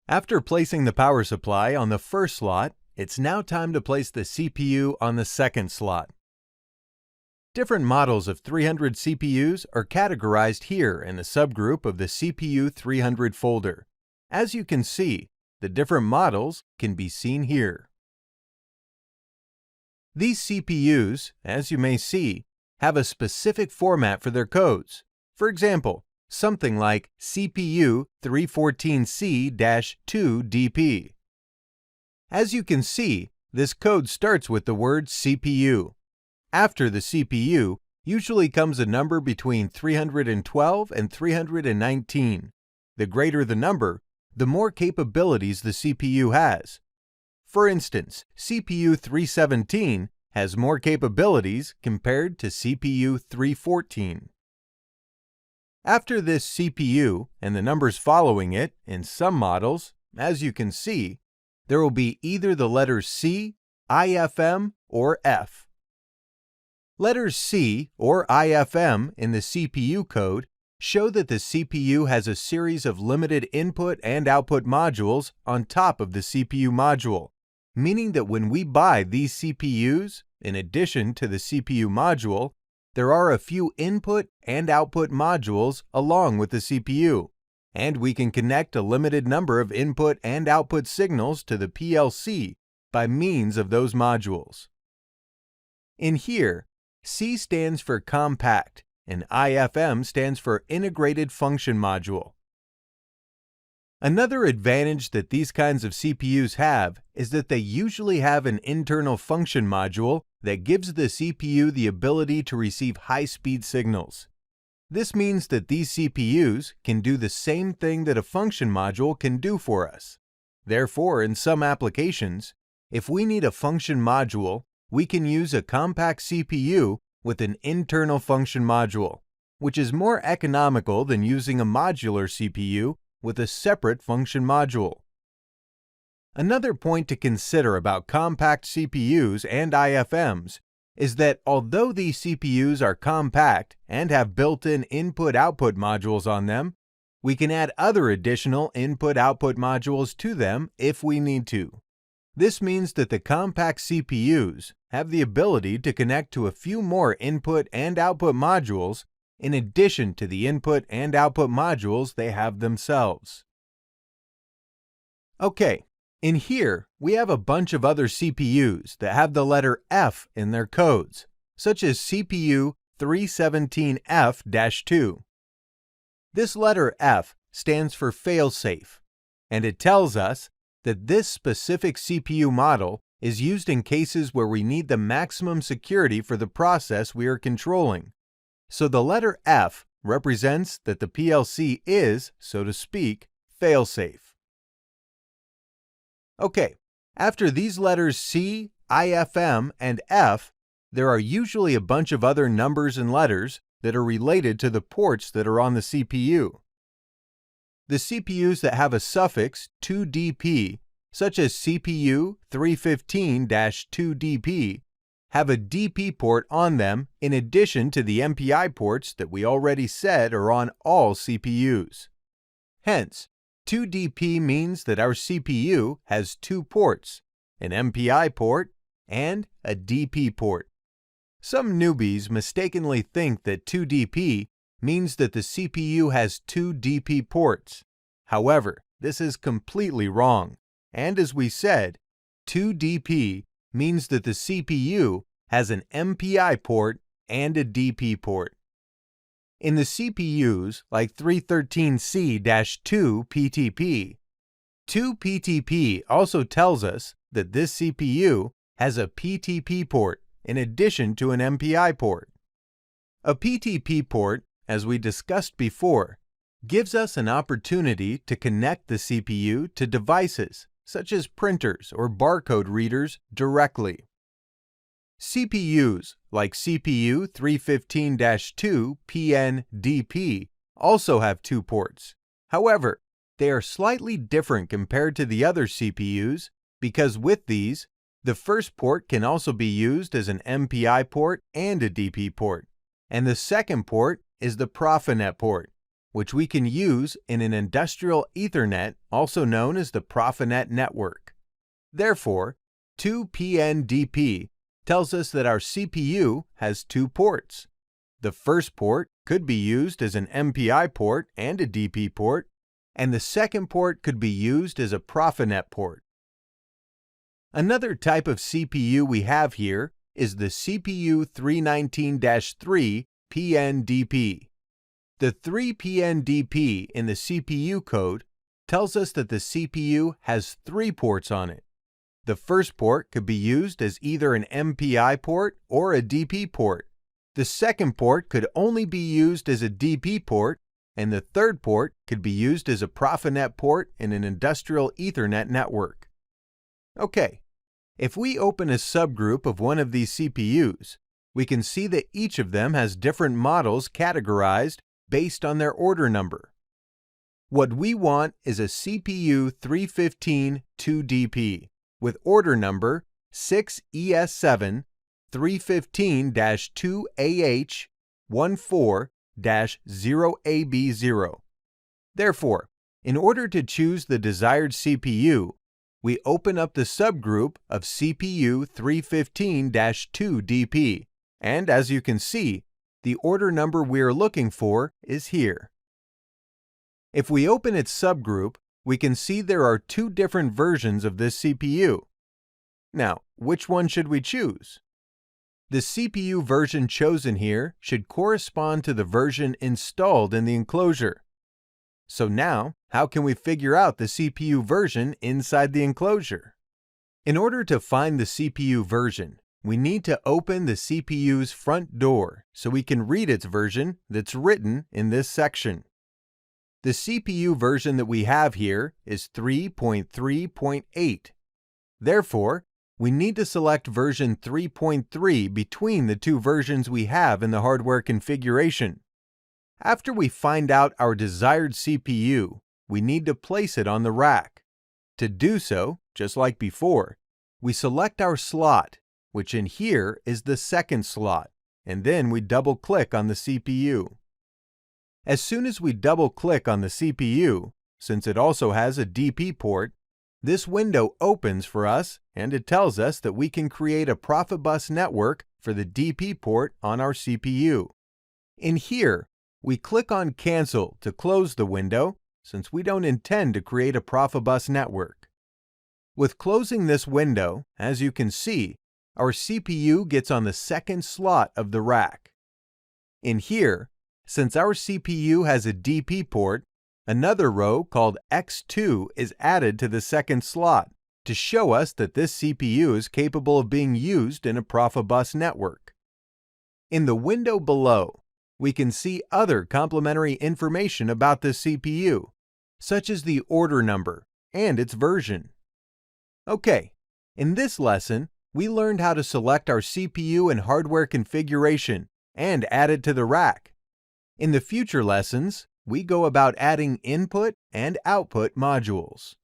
After placing the power supply on the first slot, it's now time to place the CPU on the second slot. Different models of 300 CPUs are categorized here in the subgroup of the CPU 300 folder. As you can see, the different models can be seen here. These CPUs, as you may see, have a specific format for their codes. For example, something like CPU 314C-2DP. As you can see, this code starts with the word CPU. After the CPU usually comes a number between 312 and 319. The greater the number, the more capabilities the CPU has. For instance, CPU 317 has more capabilities compared to CPU 314. After this CPU and the numbers following it in some models, as you can see, there will be either the letters C, IFM, or F. Letters C or IFM in the CPU code show that the CPU has a series of limited input and output modules on top of the CPU module, meaning that when we buy these CPUs, in addition to the CPU module, there are a few input and output modules along with the CPU, and we can connect a limited number of input and output signals to the PLC by means of those modules. In here, C stands for compact, and IFM stands for integrated function module. Another advantage that these kinds of CPUs have is that they usually have an internal function module that gives the CPU the ability to receive high-speed signals. This means that these CPUs can do the same thing that a function module can do for us. Therefore, in some applications, if we need a function module, we can use a compact CPU with an internal function module, which is more economical than using a modular CPU with a separate function module. Another point to consider about compact CPUs and IFMs is that although these CPUs are compact and have built-in input-output modules on them, we can add other additional input-output modules to them if we need to. This means that the compact CPUs have the ability to connect to a few more input and output modules in addition to the input and output modules they have themselves. Okay, in here we have a bunch of other CPUs that have the letter F in their codes, such as CPU 317F-2. This letter F stands for failsafe, and it tells us that this specific CPU model is used in cases where we need the maximum security for the process we are controlling. So the letter F represents that the PLC is, so to speak, failsafe. Okay, after these letters C, IFM, and F, there are usually a bunch of other numbers and letters that are related to the ports that are on the CPU. The CPUs that have a suffix 2DP, such as CPU 315-2DP, have a DP port on them in addition to the MPI ports that we already said are on all CPUs. Hence, 2DP means that our CPU has two ports, an MPI port and a DP port. Some newbies mistakenly think that 2DP means that the CPU has two DP ports. However, this is completely wrong, and as we said, 2DP means that the CPU has an MPI port and a DP port. In the CPUs like 313C-2 PTP, 2PTP also tells us that this CPU has a PTP port in addition to an MPI port. A PTP port, as we discussed before, gives us an opportunity to connect the CPU to devices such as printers or barcode readers directly. CPUs like CPU 315-2 PN-DP also have two ports. However, they are slightly different compared to the other CPUs because with these, the first port can also be used as an MPI port and a DP port, and the second port is the Profinet port, which we can use in an industrial Ethernet, also known as the Profinet network. Therefore, 2PNDP tells us that our CPU has two ports. The first port could be used as an MPI port and a DP port, and the second port could be used as a Profinet port. Another type of CPU we have here is the CPU 319-3 PNDP. The 3PNDP in the CPU code tells us that the CPU has three ports on it. The first port could be used as either an MPI port or a DP port. The second port could only be used as a DP port, and the third port could be used as a Profinet port in an industrial Ethernet network. Okay, if we open a subgroup of one of these CPUs, we can see that each of them has different models categorized based on their order number. What we want is a CPU 315 2DP with order number 6ES7 315-2AH14-0AB0. Therefore, in order to choose the desired CPU, we open up the subgroup of CPU 315-2DP, and as you can see, the order number we are looking for is here. If we open its subgroup, we can see there are two different versions of this CPU. Now, which one should we choose? The CPU version chosen here should correspond to the version installed in the enclosure. So now, how can we figure out the CPU version inside the enclosure? In order to find the CPU version, we need to open the CPU's front door so we can read its version that's written in this section. The CPU version that we have here is 3.3.8. Therefore, we need to select version 3.3 between the two versions we have in the hardware configuration. After we find out our desired CPU, we need to place it on the rack. To do so, just like before, we select our slot, which in here is the second slot, and then we double-click on the CPU. As soon as we double-click on the CPU, since it also has a DP port, this window opens for us and it tells us that we can create a Profibus network for the DP port on our CPU. In here, we click on Cancel to close the window since we don't intend to create a Profibus network. With closing this window, as you can see, our CPU gets on the second slot of the rack. In here, since our CPU has a DP port, another row called X2 is added to the second slot to show us that this CPU is capable of being used in a Profibus network. In the window below, we can see other complementary information about this CPU, such as the order number and its version. Okay, in this lesson, we learned how to select our CPU and hardware configuration and add it to the rack. In the future lessons, we go about adding input and output modules.